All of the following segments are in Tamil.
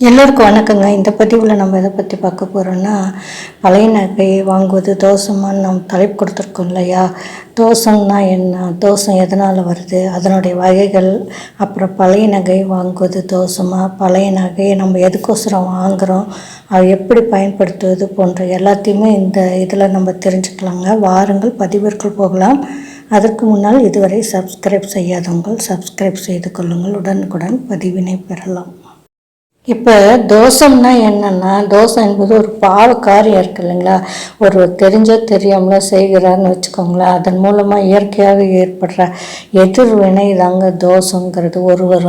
எல்லோருக்கும் வணக்கங்க. இந்த பதிவில் நம்ம எதை பற்றி பார்க்க போகிறோன்னா, பழைய நகை வாங்குவது தோஷமான்னு நம்ம தலைப்பு கொடுத்துருக்கோம் இல்லையா. தோஷம்னா என்ன, தோஷம் எதனால் வருது, அதனுடைய வகைகள், அப்புறம் பழைய நகை வாங்குவது தோஷமா, பழைய நகையை நம்ம எதுக்கோசரம் வாங்குகிறோம், அதை எப்படி பயன்படுத்துவது போன்ற எல்லாத்தையுமே இந்த இதில் நம்ம தெரிஞ்சுக்கலாங்க. வாருங்கள் பதிவிற்குள் போகலாம். அதற்கு முன்னால் இதுவரை சப்ஸ்கிரைப் செய்யாதவங்கள் சப்ஸ்கிரைப் செய்து கொள்ளுங்கள். உடனுக்குடன் பதிவினை பெறலாம். இப்போ தோஷம்னா என்னென்னா, தோஷம் என்பது ஒரு பாவ காரியம் இருக்குது இல்லைங்களா. ஒரு தெரிஞ்சோ தெரியாமலோ செய்கிறான்னு வச்சுக்கோங்களேன். அதன் மூலமாக இயற்கையாக ஏற்படுற எதிர்வினை தாங்க தோஷங்கிறது. ஒருவர்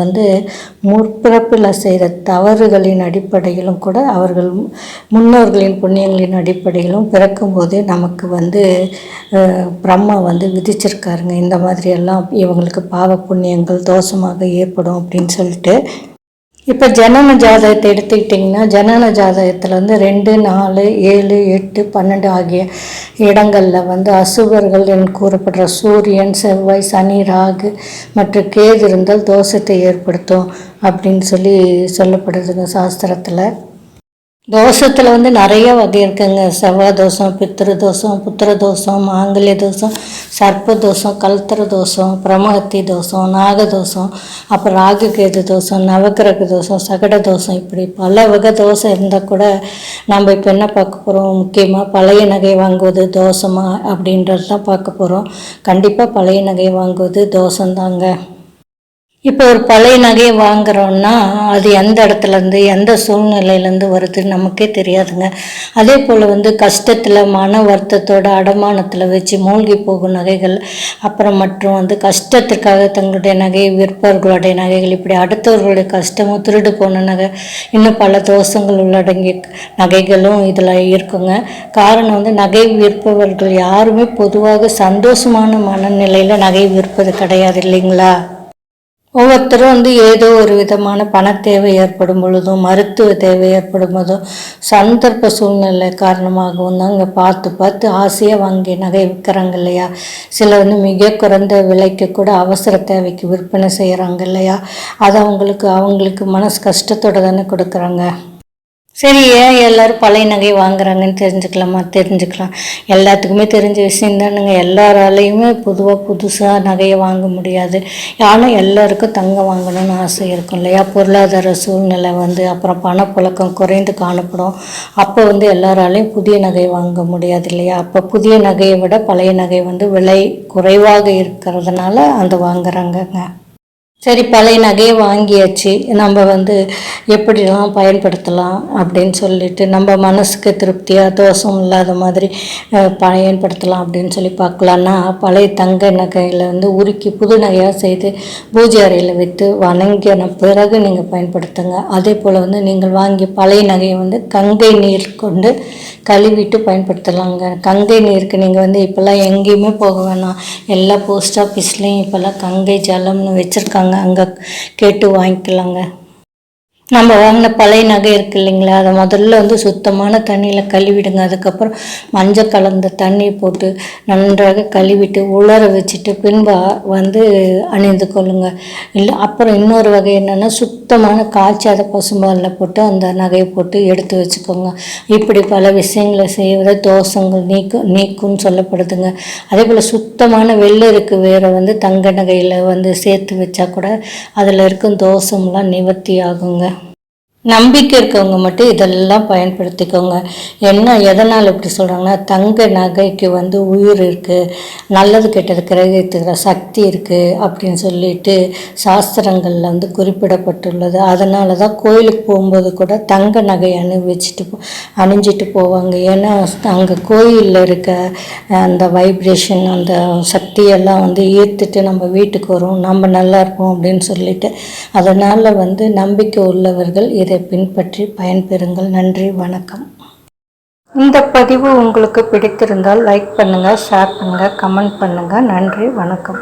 முற்பிறப்பில் செய்கிற தவறுகளின் அடிப்படையிலும் கூட, அவர்கள் முன்னோர்களின் புண்ணியங்களின் அடிப்படையிலும் பிறக்கும்போதே நமக்கு பிரம்மா விதிச்சிருக்காருங்க. இந்த மாதிரியெல்லாம் இவங்களுக்கு பாவ புண்ணியங்கள் தோஷமாக ஏற்படும் அப்படின்னு சொல்லிட்டு. இப்போ ஜனன ஜாதகத்தை எடுத்துக்கிட்டிங்கன்னா, ஜனன ஜாதகத்தில் 2, 4, 7, 8, 12 ஆகிய இடங்களில் அசுபர்கள் என்று கூறப்படுற சூரியன், செவ்வாய், சனி, ராகு மற்றும் கேது இருந்தால் தோஷத்தை ஏற்படுத்தும் அப்படின்னு சொல்லப்படுதுங்க சாஸ்திரத்தில். தோஷத்தில் நிறைய வகை இருக்குங்க. செவ்வாய் தோஷம், பித்திரு தோஷம், புத்திர தோஷம், மாங்கல்ய தோஷம், சர்ப்ப தோஷம், கல்தர தோஷம், பிரமகத்தி தோஷம், நாகதோஷம், அப்புறம் ராகு கேது தோஷம், நவக்கிரக தோஷம், சகட தோஷம், இப்படி பல வகை தோஷம் இருந்தால் கூட நம்ம இப்போ என்ன பார்க்க போகிறோம், முக்கியமாக பழைய நகை வாங்குவது தோஷமா அப்படின்றது தான் பார்க்க போகிறோம். கண்டிப்பாக பழைய நகை வாங்குவது தோஷந்தாங்க. இப்போ ஒரு பழைய நகையை வாங்குகிறோன்னா அது எந்த இடத்துலேருந்து எந்த சூழ்நிலையிலேருந்து வருதுன்னு நமக்கே தெரியாதுங்க. அதே போல் கஷ்டத்தில் மன வருத்தத்தோட அடமானத்தில் வச்சு மூழ்கி போகும் நகைகள், அப்புறம் மற்றும் கஷ்டத்திற்காக தங்களுடைய நகையை விற்பவர்களுடைய நகைகள், இப்படி அடுத்தவர்களுடைய கஷ்டமும் திருடு போன நகை, இன்னும் பல தோஷங்கள் உள்ளடங்கிய நகைகளும் இதில் இருக்குங்க. காரணம் நகை விற்பவர்கள் யாருமே பொதுவாக சந்தோஷமான மனநிலையில் நகை விற்பது கிடையாது இல்லைங்களா. ஒவ்வொருத்தரும் ஏதோ ஒரு விதமான பண தேவை ஏற்படும் பொழுதும், மருத்துவ தேவை ஏற்படும் போதும், சந்தர்ப்ப சூழ்நிலை காரணமாகவும் தாங்க பார்த்து ஆசையாக வாங்கி நகை விற்கிறாங்க இல்லையா. சில மிக குறைந்த விலைக்கு கூட அவசர தேவைக்கு விற்பனை செய்கிறாங்க இல்லையா. அது அவங்களுக்கு மனசு கஷ்டத்தோடு தானே கொடுக்குறாங்க. சரி, ஏன் எல்லோரும் பழைய நகை வாங்குறாங்கன்னு தெரிஞ்சுக்கலாம். எல்லாத்துக்குமே தெரிஞ்ச விஷயம் தானுங்க. எல்லாராலையுமே புதுசாக நகையை வாங்க முடியாது. ஆனால் எல்லாருக்கும் தங்கம் வாங்கணும்னு ஆசை இருக்கும் இல்லையா. பொருளாதார சூழ்நிலை அப்புறம் பணப்புழக்கம் குறைந்து காணப்படும். அப்போ எல்லாராலையும் புதிய நகை வாங்க முடியாது இல்லையா. அப்போ புதிய நகையை விட பழைய நகை விலை குறைவாக இருக்கிறதுனால வாங்குறாங்கங்க. சரி, பழைய நகையை வாங்கியாச்சு, நம்ம எப்படிலாம் பயன்படுத்தலாம் அப்படின்னு சொல்லிட்டு நம்ம மனசுக்கு திருப்தியாக தோஷம் இல்லாத மாதிரி பயன்படுத்தலாம் அப்படின்னு பார்க்கலான்னா, பழைய தங்க நகையில் உருக்கி புது நகையாக செய்து பூஜை அறையில் வைத்து வணங்கின பிறகு நீங்கள் பயன்படுத்துங்க. அதே போல் நீங்கள் வாங்கிய பழைய நகையை கங்கை நீர் கொண்டு கழுவிட்டு பயன்படுத்தலாங்க. கங்கை நீருக்கு நீங்கள் இப்போல்லாம் எங்கேயுமே போக வேணாம். எல்லா போஸ்ட் ஆஃபீஸ்லேயும் இப்போல்லாம் கங்கை ஜலம்னு வச்சுருக்காங்க. அங்கே கேட்டு வாங்கிக்கலாங்க. நம்ம வாங்கின பழைய நகை இருக்குது இல்லைங்களா, அதை முதல்ல சுத்தமான தண்ணியில் கழுவிடுங்க. அதுக்கப்புறம் மஞ்சள் கலந்த தண்ணி போட்டு நன்றாக கழுவிட்டு உலர வச்சுட்டு பின்பு அணிந்து கொள்ளுங்க. இல்லை அப்புறம் இன்னொரு வகை என்னென்னா, சுத்தமான காய்ச்சாத பசும்பாலில் போட்டு அந்த நகையை போட்டு எடுத்து வச்சுக்கோங்க. இப்படி பல விஷயங்களை செய்வதை தோஷங்கள் நீக்கும்னு சொல்லப்படுதுங்க. அதே போல் சுத்தமான வெள்ளருக்கு வேறு தங்க நகையில் சேர்த்து வச்சா கூட அதில் இருக்கும் தோஷம்லாம் நிவர்த்தி ஆகுங்க. நம்பிக்கை இருக்கவங்க மட்டும் இதெல்லாம் பயன்படுத்திக்கோங்க. எதனால் இப்படி சொல்கிறாங்கன்னா, தங்க நகைக்கு உயிர் இருக்குது, நல்லது கெட்டது கிரகித்துக்கிற சக்தி இருக்குது அப்படின்னு சொல்லிட்டு சாஸ்திரங்களில் குறிப்பிடப்பட்டுள்ளது. அதனால தான் கோயிலுக்கு போகும்போது கூட தங்க நகை அணிஞ்சிட்டு போவாங்க. ஏன்னா அங்கே கோயிலில் இருக்க அந்த வைப்ரேஷன், அந்த சக்தியெல்லாம் ஈர்த்துட்டு நம்ம வீட்டுக்கு வரும், நம்ம நல்லா இருப்போம் அப்படின்னு சொல்லிட்டு. அதனால் நம்பிக்கை உள்ளவர்கள் இதை பின்பற்றி பயன்பெறுங்கள். நன்றி, வணக்கம். இந்த பதிவு உங்களுக்கு பிடித்திருந்தால் லைக் பண்ணுங்கள், ஷேர் பண்ணுங்கள், கமெண்ட் பண்ணுங்கள். நன்றி, வணக்கம்.